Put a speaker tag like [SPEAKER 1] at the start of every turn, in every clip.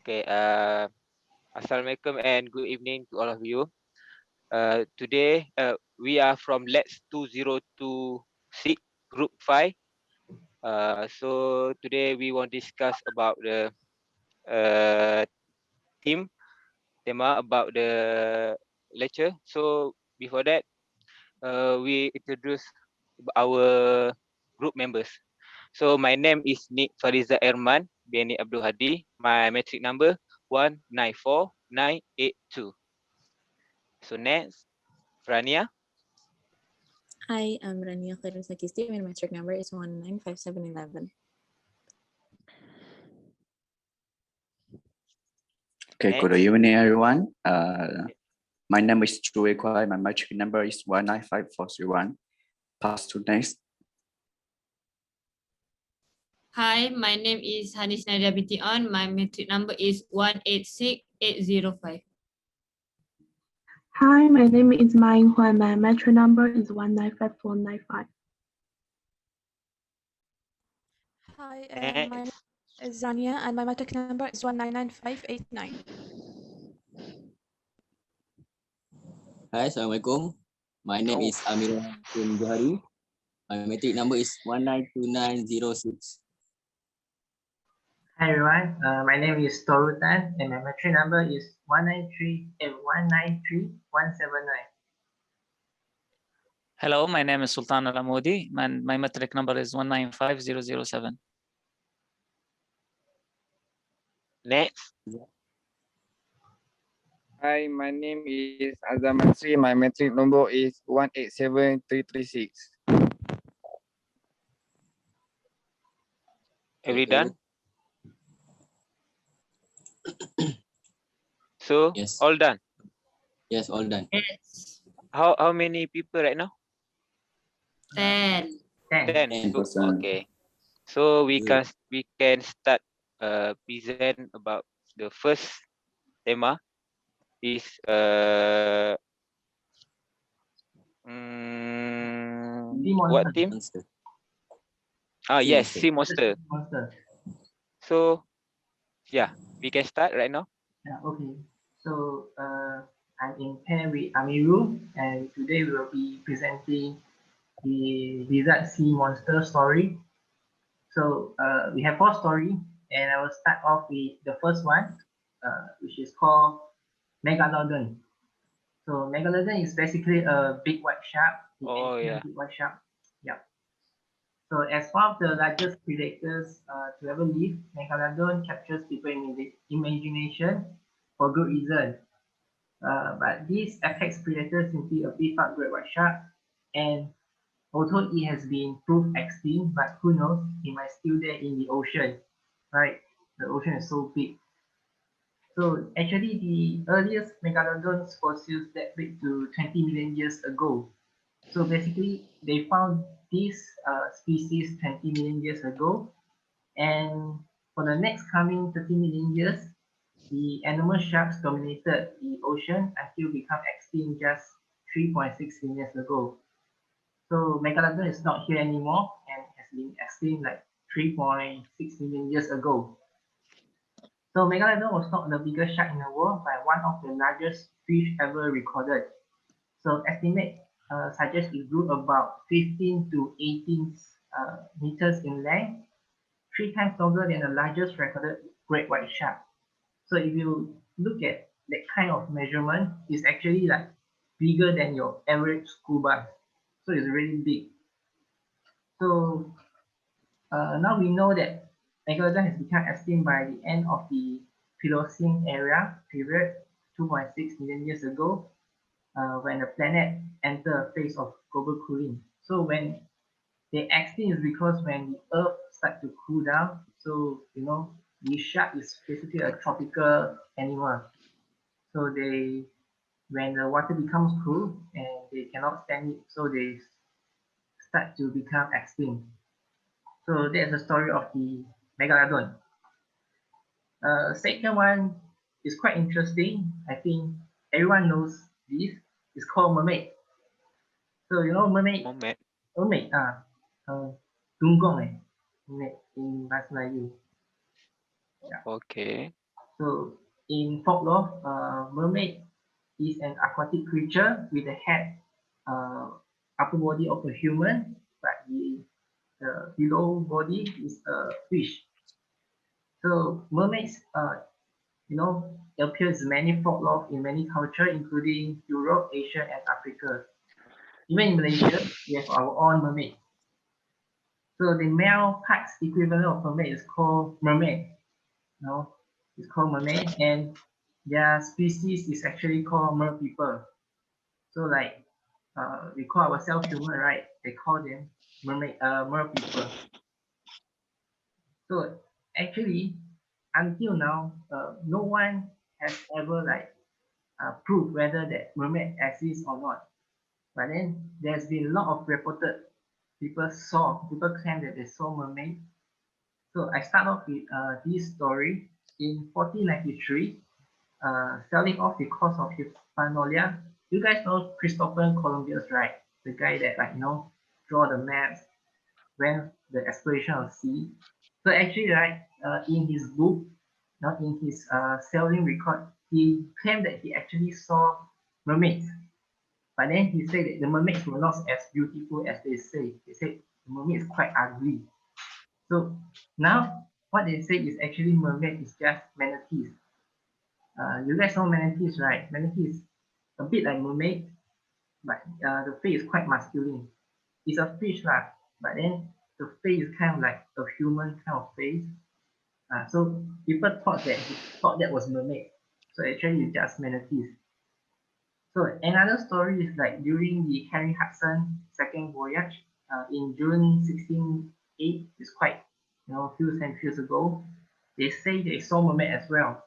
[SPEAKER 1] Okay. Assalamualaikum and good evening to all of you. Today we are from LAX2026 Group 5. So today we want to discuss about the tema about the lecture. So before that, we introduce our group members. So my name is Nick Fariza Erman Beni Abdul Hadi. My metric number 194982. So next, Frania.
[SPEAKER 2] Hi, I'm Rania Khairul Sakisti. My metric number is 195711.
[SPEAKER 3] Okay, good evening, everyone. My name is Chu Kwai. My metric number is 195431. Pass to next.
[SPEAKER 4] Hi, my name is Hanis Nadia Binti On. My metric number is 186805.
[SPEAKER 5] Hi, my name is Mai Huan. My metric number is 195495.
[SPEAKER 6] Hi, my name is Zania and my metric number is 199589.
[SPEAKER 7] Hi, Assalamualaikum. My name is Amirah bin Johari. My metric number is 192906.
[SPEAKER 8] Hi everyone, my name is Toru Tan and my metric number is 193179.
[SPEAKER 9] Hello, my name is Sultan Al-Amoudi and my metric number is 195007.
[SPEAKER 1] Next.
[SPEAKER 10] Hi, my name is Azam Mansri. My metric number is 187336.
[SPEAKER 1] Are we done? So
[SPEAKER 7] Yes.
[SPEAKER 1] all done.
[SPEAKER 7] Yes, all done.
[SPEAKER 4] Yes.
[SPEAKER 1] How many people right now?
[SPEAKER 4] 10.
[SPEAKER 1] 10. So,
[SPEAKER 3] 10%.
[SPEAKER 1] okay. So we
[SPEAKER 7] Good.
[SPEAKER 1] can start present about the first tema is what team?
[SPEAKER 7] Monster.
[SPEAKER 1] Yes,
[SPEAKER 7] Monster.
[SPEAKER 1] sea monster.
[SPEAKER 8] Monster.
[SPEAKER 1] So yeah, we can start right now.
[SPEAKER 8] Yeah, okay. So I'm in pair with Amiru and today we will be presenting the Bizzare Sea Monster story. So we have 4 stories and I will start off with the first one, which is called Megalodon. So Megalodon is basically a big white shark.
[SPEAKER 1] Oh yeah.
[SPEAKER 8] Big white shark. Yeah. So as one of the largest predators to ever live, Megalodon captures people in the imagination for good reason. But this apex predator simply a beef up great white shark, and although it has been proved extinct, but who knows, it might still there in the ocean, right? The ocean is so big. So actually, the earliest megalodon fossils date back to 20 million years ago. So basically, they found this species 20 million years ago, and for the next coming 30 million years, the animal sharks dominated the ocean until become extinct just 3.6 million years ago. So Megalodon is not here anymore and has been extinct like 3.6 million years ago. So Megalodon was not the biggest shark in the world, but one of the largest fish ever recorded. So estimate suggest it grew about 15 to 18 meters in length, 3 times longer than the largest recorded great white shark. So if you look at that kind of measurement, it's actually like bigger than your average school bus. So it's really big. So now we know that Megalodon has become extinct by the end of the Pliocene era period, 2.6 million years ago, when the planet entered a phase of global cooling. So when they extinct is because when the Earth starts to cool down, so you know the shark is basically a tropical animal. So they, when the water becomes cool and they cannot stand it, so they start to become extinct. So that's the story of the Megalodon. Second one is quite interesting. I think everyone knows this. It's called mermaid. So you know mermaid. Mermaid. Tunggong mermaid in bahasa Melayu. Yeah.
[SPEAKER 1] Okay.
[SPEAKER 8] So in folklore, mermaid is an aquatic creature with a head, upper body of a human, but the below body is a fish. So mermaids, appears many folklore in many cultures, including Europe, Asia, and Africa. Even in Malaysia, we have our own mermaid. So the male parts equivalent of mermaid is called mermaid. It's called mermaid, and their species is actually called mer people. So like we call ourselves human, right? They call them mer people. So actually, until now, no one has ever proved whether that mermaid exists or not. But then there's been a lot of reported people claim that they saw mermaid. So I start off with this story in 1493. Selling off the coast of Hispaniola. You guys know Christopher Columbus, right? The guy that draw the maps, when the exploration of sea. So actually, right, in his book, not in his sailing record, he claimed that he actually saw mermaids. But then he said that the mermaids were not as beautiful as they say. They said the mermaid is quite ugly. So now what they say is actually mermaid is just manatees. You guys know manatees, right? Manatees a bit like mermaid, but the face is quite masculine. It's a fish lah, but then the face is kind of like a human kind of face. So people thought that was mermaid. So actually it's just manatees. So another story is like during the Henry Hudson second voyage in June 1608. It's quite a few centuries ago. They say they saw mermaid as well.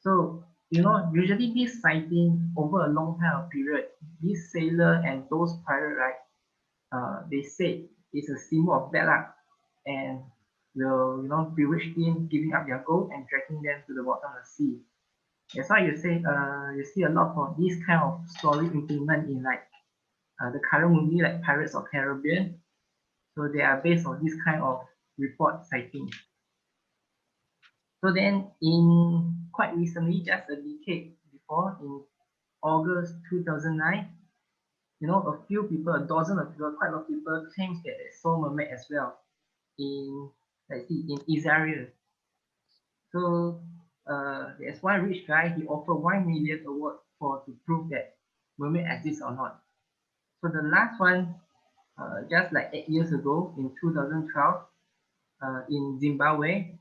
[SPEAKER 8] So usually this sighting over a long time of period, this sailor and those pirate, right? They say it's a symbol of bad luck, and will bewitch them, giving up their gold and dragging them to the bottom of the sea. That's why you say you see a lot of this kind of story implement in the current movie like Pirates of Caribbean. So they are based on this kind of report sightings. So then in quite recently, just a decade before, in August 2009, a few people, a dozen of people, quite a lot of people claims that they saw mermaid as well in, let's see, in Bizzare. So there's one rich guy, he offered 1 million award to prove that mermaid exists or not. So the last one, just like 8 years ago in 2012, in Zimbabwe,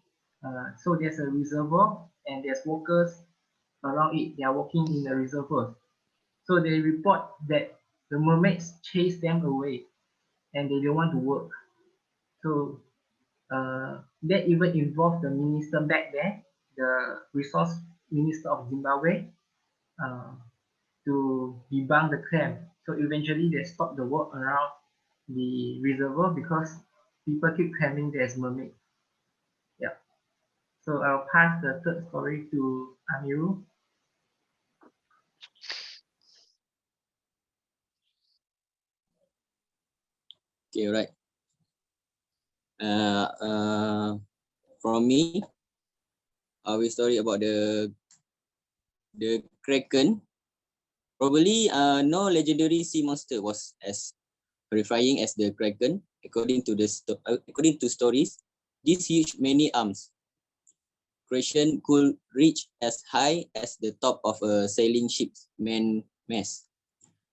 [SPEAKER 8] so there's a reservoir and there's workers around it. They are working in the reservoir. So they report that the mermaids chase them away and they don't want to work. So that even involved the minister back there, the resource minister of Zimbabwe, to debunk the claim. So eventually they stopped the work around the reservoir because people keep claiming there's mermaid. Yeah. So I'll pass the third story to Amiru.
[SPEAKER 7] Okay, right. From me, I will story about the Kraken. Probably, no legendary sea monster was as terrifying as the Kraken. According to stories, this huge many arms creation could reach as high as the top of a sailing ship's main mast.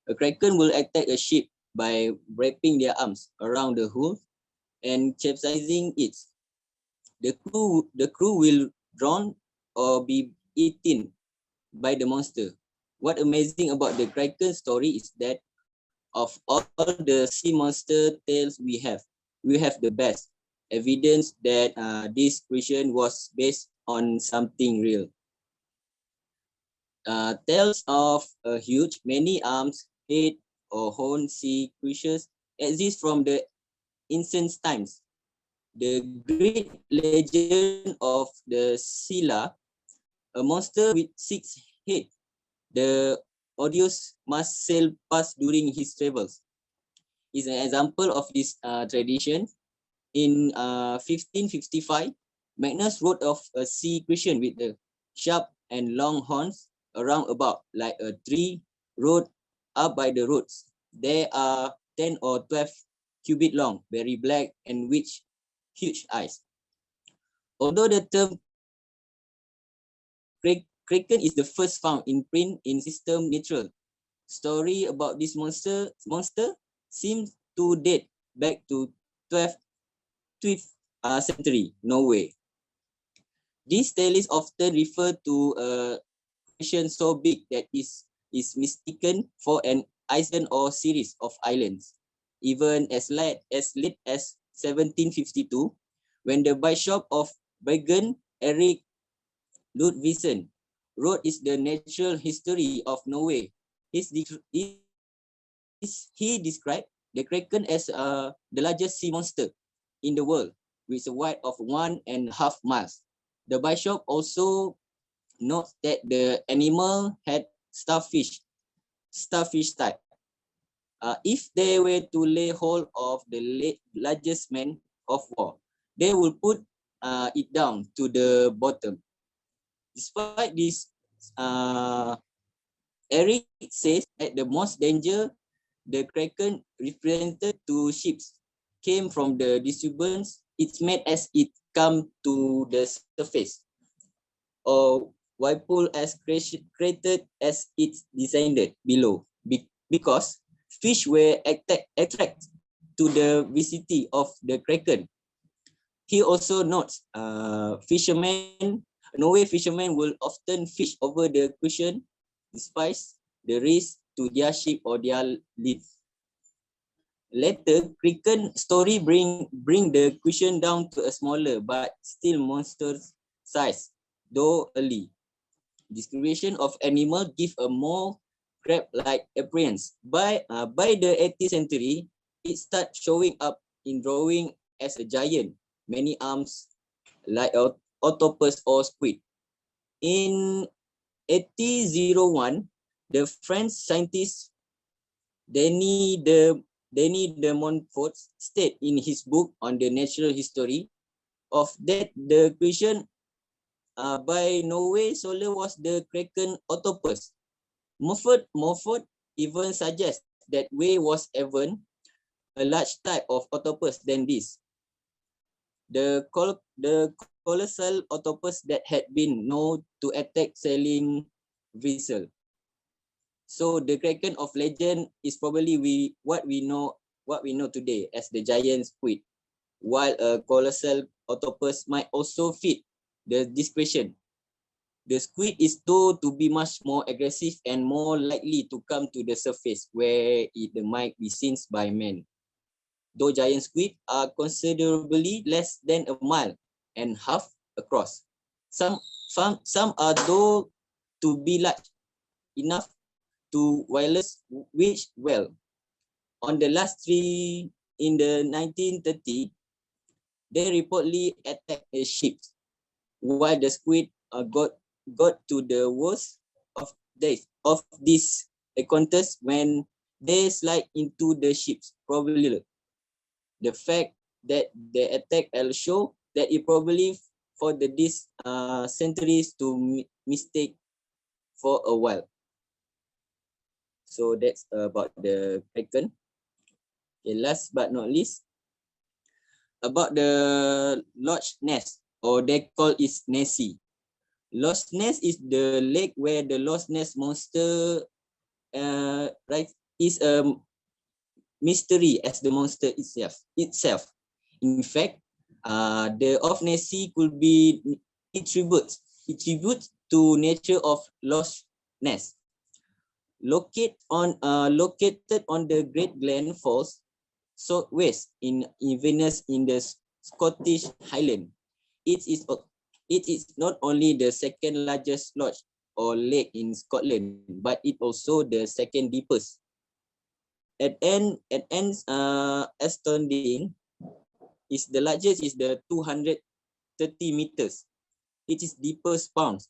[SPEAKER 7] A Kraken will attack a ship by wrapping their arms around the hull and capsizing it. The crew will drown or be eaten by the monster. What amazing about the Kraken story is that of all the sea monster tales we have the best evidence that this creation was based on something real. Tales of a huge, many arms, head, or horn sea creatures exist from the ancient times. The great legend of the Scylla, a monster with 6 heads, the Odysseus must sail past during his travels, is an example of this tradition. In 1555, Magnus wrote of a sea creature with the sharp and long horns around about like a tree road up by the roads. They are 10 or 12 cubit long, very black and with huge eyes. Although the term kraken is the first found in print in system neutral, story about this monster seems to date back to 12th century Norway. These tales often refer to a creation so big that is mistaken for an island or series of islands. Even as late as 1752, when the Bishop of Bergen, Erik Ludvigsen, wrote is the natural history of Norway, he described the kraken as the largest sea monster in the world, with a width of 1.5 miles. The bishop also notes that the animal had starfish type. If they were to lay hold of the largest man of war, they will put it down to the bottom. Despite this, Eric says that the most danger the kraken represented to ships came from the disturbance it's made as it come to the surface, or whirlpool as created as it's descended below, because fish were attracted to the vicinity of the kraken. He also notes Norway fishermen will often fish over the cushion despite the risk to their ship or their lives. Later, kraken story bring the cushion down to a smaller but still monstrous size, though early. Description of animal give a more crab-like appearance. By the 18th century, it start showing up in drawing as a giant, many arms like octopus or squid. In 1801, the French scientist Denis de Montfort stated in his book on the natural history of that the creation by Norway solar was the kraken octopus. Montfort even suggests that Way was even a large type of octopus than this. The colossal octopus that had been known to attack sailing vessel. So the kraken of legend is probably what we know today as the giant squid, while a colossal octopus might also fit the description. The squid is thought to be much more aggressive and more likely to come to the surface where it might be seen by men. Though giant squid are considerably less than a mile and half across. Some are thought to be large enough to wireless which well. On the last three in the 1930, they reportedly attacked a ship, while the squid got to the worst of these encounters when they slide into the ships. Probably the fact that the attack will show that it probably for these centuries to mistake for a while. So that's about the kraken. Okay, last but not least, about the Loch Ness, or they call it Nessie. Loch Ness is the lake where the Loch Ness monster is a mystery as the monster itself. In fact, the of Nessie could be a tribute to nature of Loch Ness. Located on the Great Glen Falls, southwest in Inverness in the Scottish Highland. It is not only the second largest loch or lake in Scotland, but it also the second deepest. At ends astounding, is the largest is the 230 meters. It is deepest pounds.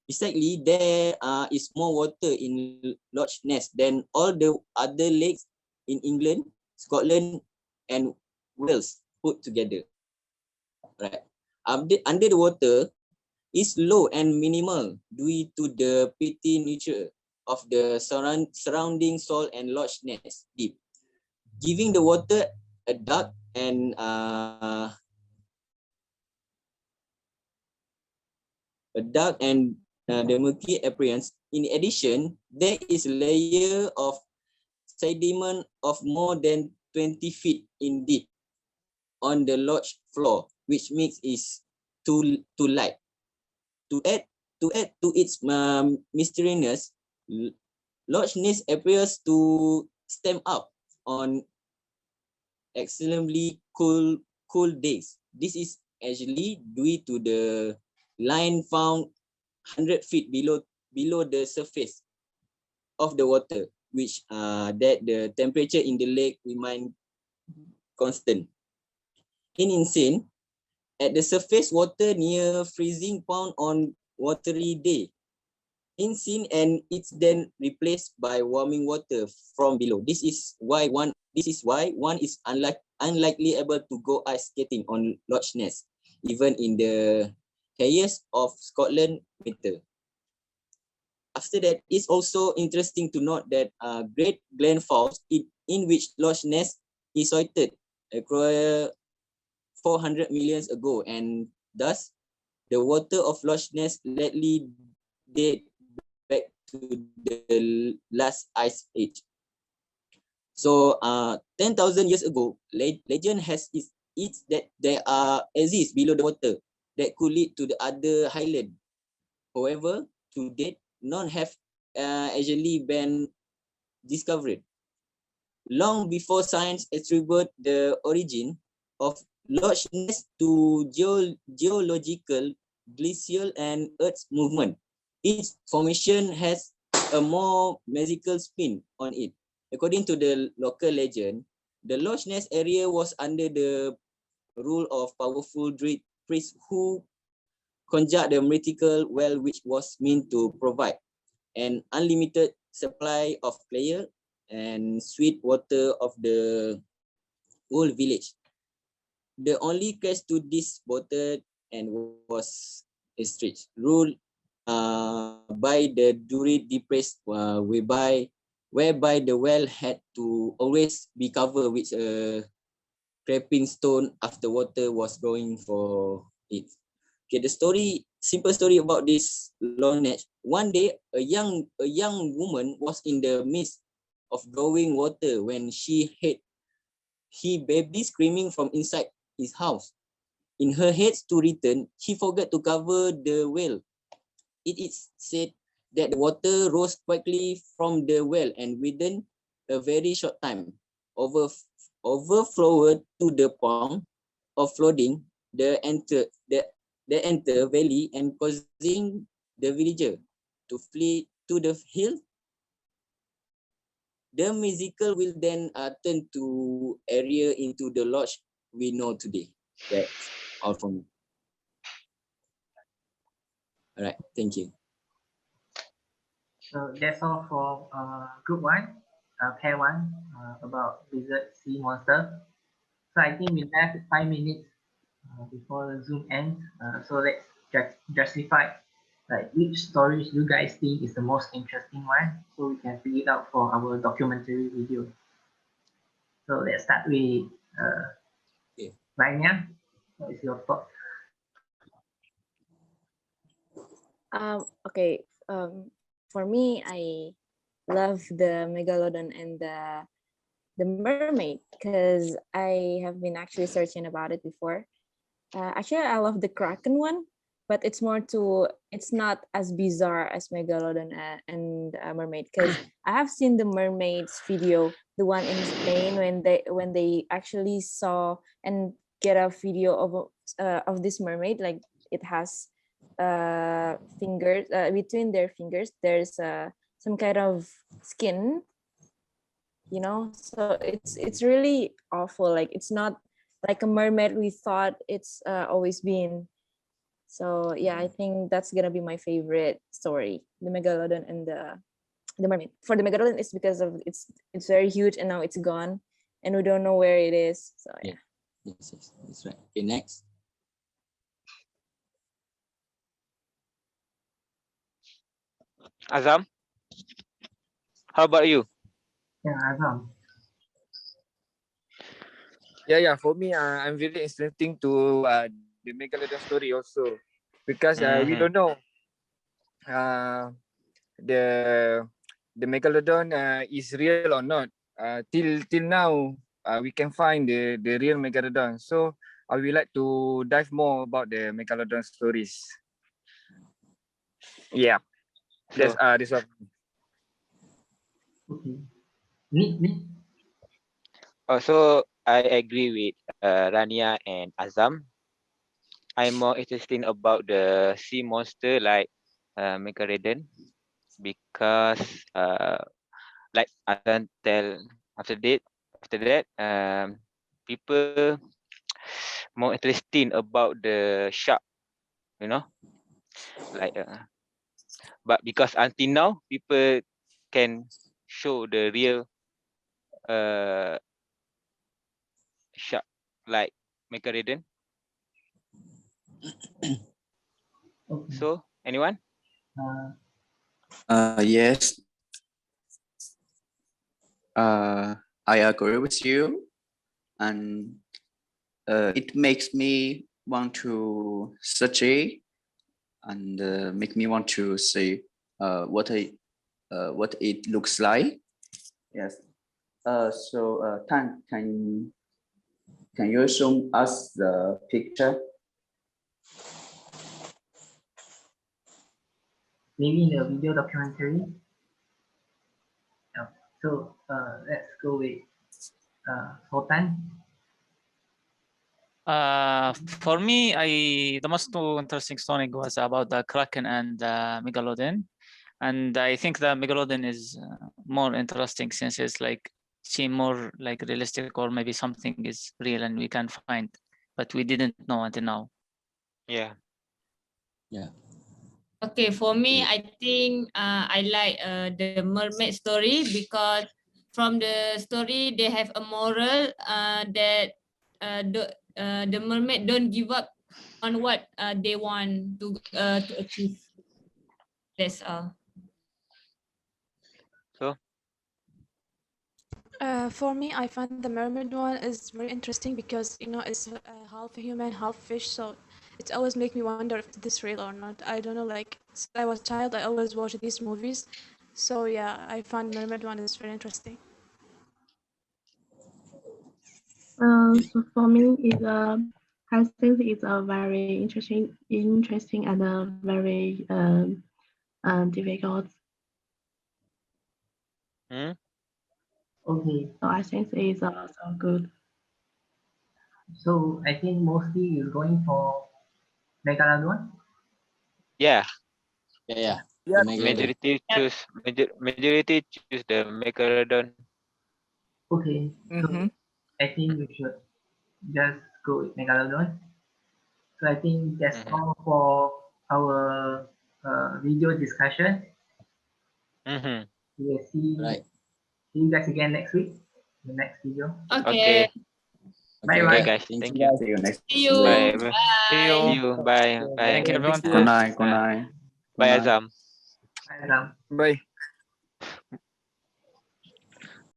[SPEAKER 7] Besides, there is more water in Loch Ness than all the other lakes in England, Scotland, and Wales put together. Right. Under the water, is low and minimal due to the pH nature of the surrounding soil and lodge nest deep, giving the water a dark and the murky appearance. In addition, there is a layer of sediment of more than 20 feet in deep on the lodge floor, which makes it too light. To add to its mysterious, lodge nest appears to stem up on extremely cool days. This is actually due to the line found 100 feet below the surface of the water, which that the temperature in the lake remain constant. In insane, at the surface water near freezing point on watery day. Insane, and it's then replaced by warming water from below. This is why one is unlikely able to go ice skating on Loch Ness, even in the highest of Scotland winter. After that, it's also interesting to note that Great Glen Falls, in which Loch Ness is sited across 400 million ago, and thus the water of Loch Ness likely date back to the last ice age. So 10,000 years ago, legend has it that there exist below the water that could lead to the other highland. However, to date, none have actually been discovered. Long before science attribute the origin of Loch Ness to geological, glacial, and Earth's movement, its formation has a more magical spin on it. According to the local legend, the Loch Ness area was under the rule of powerful druid priests who conjured the mythical well, which was meant to provide an unlimited supply of clear and sweet water of the whole village. The only catch to this water and was a strict rule by the druid priests, whereby the well had to always be covered with a cracking stone after water was going for it. Okay, the simple story about this Loch Ness. One day, a young woman was in the midst of drawing water when she heard baby screaming from inside his house. In her haste to return, she forgot to cover the well. It is said that the water rose quickly from the well and within a very short time overflowed to the point of flooding the entire valley and causing the villager to flee to the hill. The musical will then turn to area into the lodge we know today. That's all from me. All right, thank you.
[SPEAKER 8] So that's all for group one, pair one, about Bizzare sea monster. So I think we have 5 minutes before the Zoom ends. So let's justify like which stories you guys think is the most interesting one, so we can fill it out for our documentary video. So let's start with Rania. What is your thought?
[SPEAKER 2] Okay. For me, I love the megalodon and the mermaid because I have been actually searching about it before. Actually, I love the kraken one, but it's not as bizarre as megalodon and mermaid because I have seen the mermaids video, the one in Spain when they actually saw and get a video of this mermaid, like it has fingers between their fingers. There's some kind of skin, so it's really awful. Like it's not like a mermaid we thought it's always been. So yeah, I think that's gonna be my favorite story, the megalodon and the mermaid. For the megalodon, it's because of it's very huge and now it's gone and we don't know where it is. So yeah.
[SPEAKER 7] Yes, that's right. Okay, next.
[SPEAKER 1] Azam, how about you?
[SPEAKER 8] Yeah, Azam.
[SPEAKER 10] Yeah. For me, I'm really interesting to the Megalodon story also, because we
[SPEAKER 1] Mm-hmm.
[SPEAKER 10] don't know the the Megalodon is real or not. Till now, we can find the real Megalodon. So I would like to dive more about the Megalodon stories. Yeah,
[SPEAKER 1] So,
[SPEAKER 10] that's what.
[SPEAKER 8] Okay. Neat.
[SPEAKER 1] also I agree with Rania and Azam. I'm more interested about the sea monster like Megalodon because like Azam tell after that people more interesting about the shark, you know, like but because until now people can show the real uh shark like Megalodon.
[SPEAKER 8] Okay.
[SPEAKER 1] So anyone?
[SPEAKER 3] Yes, I agree with you, and it makes me want to search it and make me want to see what it looks like. Yes. Tan, can you show us the picture?
[SPEAKER 8] Maybe in a video documentary. Yeah. So let's go with Sultan.
[SPEAKER 9] For me, the most interesting story was about the Kraken and Megalodon. And I think the Megalodon is more interesting since it's like seem more like realistic, or maybe something is real and we can find, but we didn't know until now.
[SPEAKER 1] Yeah.
[SPEAKER 4] Okay, for me, I think I like the mermaid story because from the story they have a moral that the mermaid don't give up on what they want to achieve. That's all.
[SPEAKER 1] So
[SPEAKER 6] For me, I find the mermaid one is very interesting because it's half human, half fish, so it always make me wonder if this real or not. I don't know. Like since I was a child, I always watch these movies, so yeah, I find mermaid one is very interesting.
[SPEAKER 5] So for me, I think it's a very interesting and a very difficult.
[SPEAKER 8] Okay.
[SPEAKER 5] So I think it's also good.
[SPEAKER 8] So I think mostly is going for Megalodon.
[SPEAKER 1] yeah,
[SPEAKER 7] Yeah.
[SPEAKER 10] Yeah.
[SPEAKER 7] The Megalodon.
[SPEAKER 1] majority choose the Megalodon.
[SPEAKER 8] Okay. So
[SPEAKER 10] Mm-hmm.
[SPEAKER 8] I think we should just go with Megalodon. So I think that's
[SPEAKER 1] Mm-hmm.
[SPEAKER 8] all for our video discussion.
[SPEAKER 1] Mm-hmm.
[SPEAKER 8] We will see
[SPEAKER 7] Right.
[SPEAKER 8] you guys again next week. The next video.
[SPEAKER 1] Okay.
[SPEAKER 4] Okay.
[SPEAKER 8] Bye
[SPEAKER 1] Okay,
[SPEAKER 8] bye.
[SPEAKER 1] guys.
[SPEAKER 7] Thank
[SPEAKER 1] Thank
[SPEAKER 7] you
[SPEAKER 1] you.
[SPEAKER 7] guys.
[SPEAKER 3] See you next
[SPEAKER 4] See
[SPEAKER 3] week.
[SPEAKER 4] you.
[SPEAKER 1] Bye. Bye.
[SPEAKER 9] See
[SPEAKER 4] Bye.
[SPEAKER 1] See
[SPEAKER 9] you.
[SPEAKER 1] you. Bye. Bye.
[SPEAKER 9] Thank you, everyone.
[SPEAKER 3] Good night. Good night.
[SPEAKER 8] Bye, Ram.
[SPEAKER 10] Bye.